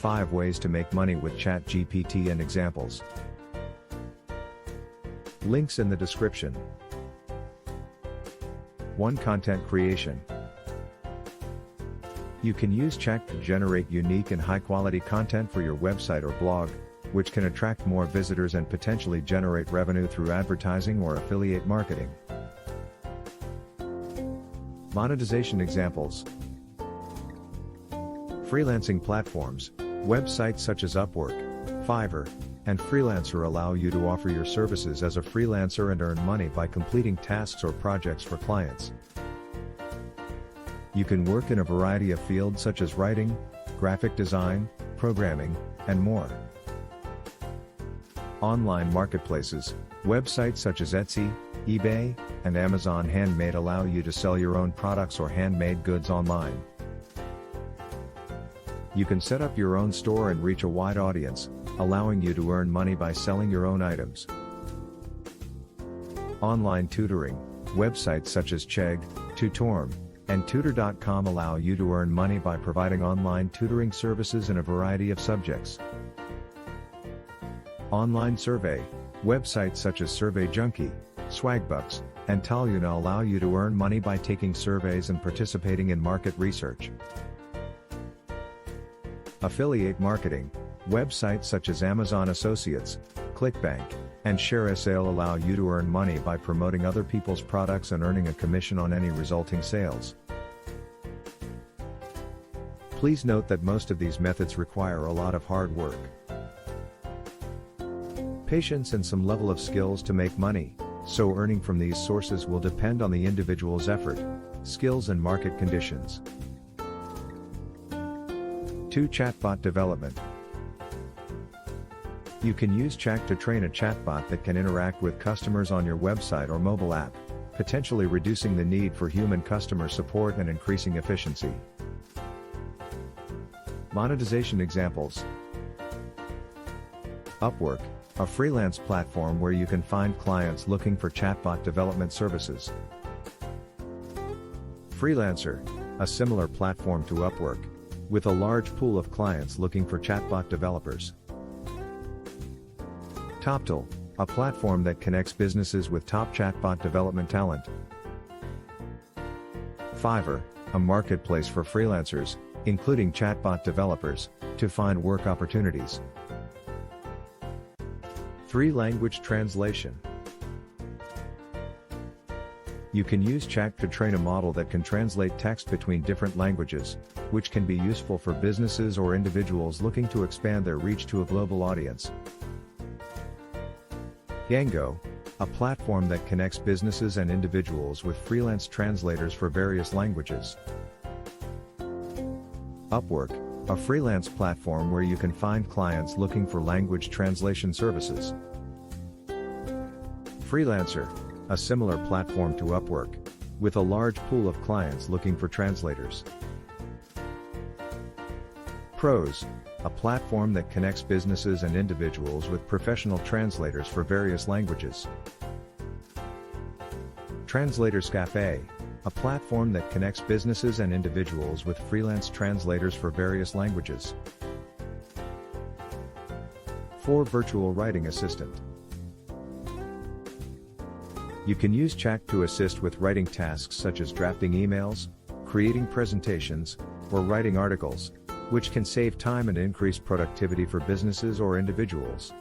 5 ways to make money with ChatGPT and examples. Links in the description. 1. Content creation. You can use Chat to generate unique and high-quality content for your website or blog, which can attract more visitors and potentially generate revenue through advertising or affiliate marketing. Monetization examples. Freelancing platforms, websites such as Upwork, Fiverr, and Freelancer allow you to offer your services as a freelancer and earn money by completing tasks or projects for clients. You can work in a variety of fields such as writing, graphic design, programming, and more. Online marketplaces, websites such as Etsy, eBay, and Amazon Handmade allow you to sell your own products or handmade goods online. You can set up your own store and reach a wide audience, allowing you to earn money by selling your own items. Online tutoring, websites such as Chegg, Tutorm, and Tutor.com allow you to earn money by providing online tutoring services in a variety of subjects. Online survey, websites such as SurveyJunkie, Swagbucks, and Talyuna allow you to earn money by taking surveys and participating in market research. Affiliate marketing, websites such as Amazon Associates, ClickBank, and ShareASale allow you to earn money by promoting other people's products and earning a commission on any resulting sales. Please note that most of these methods require a lot of hard work, patience, and some level of skills to make money, so earning from these sources will depend on the individual's effort, skills, and market conditions. 2. Chatbot development. You can use Chat to train a chatbot that can interact with customers on your website or mobile app, potentially reducing the need for human customer support and increasing efficiency. Monetization examples. Upwork, a freelance platform where you can find clients looking for chatbot development services. Freelancer, a similar platform to Upwork, with a large pool of clients looking for chatbot developers. TopTool, a platform that connects businesses with top chatbot development talent. Fiverr, a marketplace for freelancers, including chatbot developers, to find work opportunities. 3. Language translation. You can use Chat to train a model that can translate text between different languages, which can be useful for businesses or individuals looking to expand their reach to a global audience. Yango, a platform that connects businesses and individuals with freelance translators for various languages. Upwork, a freelance platform where you can find clients looking for language translation services. Freelancer, a similar platform to Upwork, with a large pool of clients looking for translators. Pros, a platform that connects businesses and individuals with professional translators for various languages. Translators Cafe, a platform that connects businesses and individuals with freelance translators for various languages. 4. Virtual writing assistant. You can use Chat to assist with writing tasks such as drafting emails, creating presentations, or writing articles, which can save time and increase productivity for businesses or individuals.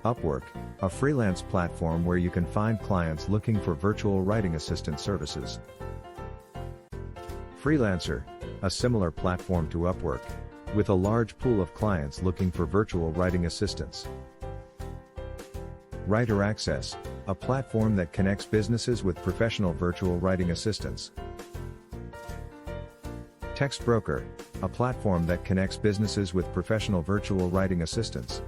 Upwork, a freelance platform where you can find clients looking for virtual writing assistant services. Freelancer, a similar platform to Upwork, with a large pool of clients looking for virtual writing assistants. Writer Access, a platform that connects businesses with professional virtual writing assistants. Text Broker, a platform that connects businesses with professional virtual writing assistants.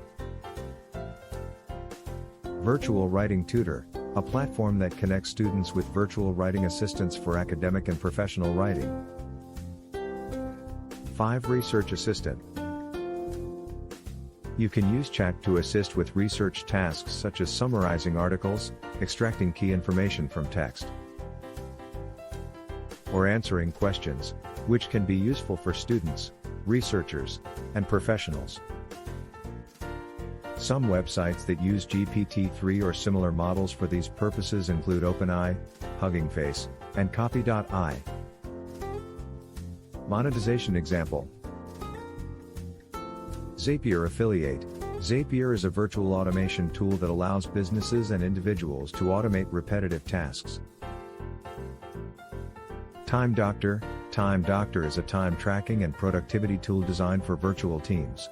Virtual Writing Tutor, a platform that connects students with virtual writing assistants for academic and professional writing. 5. Research Assistant. You can use Chat to assist with research tasks such as summarizing articles, extracting key information from text, or answering questions, which can be useful for students, researchers, and professionals. Some websites that use GPT-3 or similar models for these purposes include OpenAI, Hugging Face, and Copy.ai. Monetization example: Zapier Affiliate. Zapier is a virtual automation tool that allows businesses and individuals to automate repetitive tasks. Time Doctor. Time Doctor is a time tracking and productivity tool designed for virtual teams.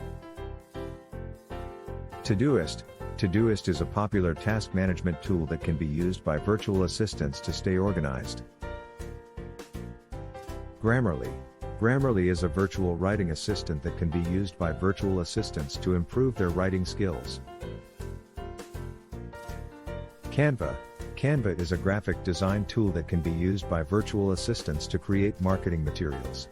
Todoist. Todoist is a popular task management tool that can be used by virtual assistants to stay organized. Grammarly. Grammarly is a virtual writing assistant that can be used by virtual assistants to improve their writing skills. Canva. Canva is a graphic design tool that can be used by virtual assistants to create marketing materials.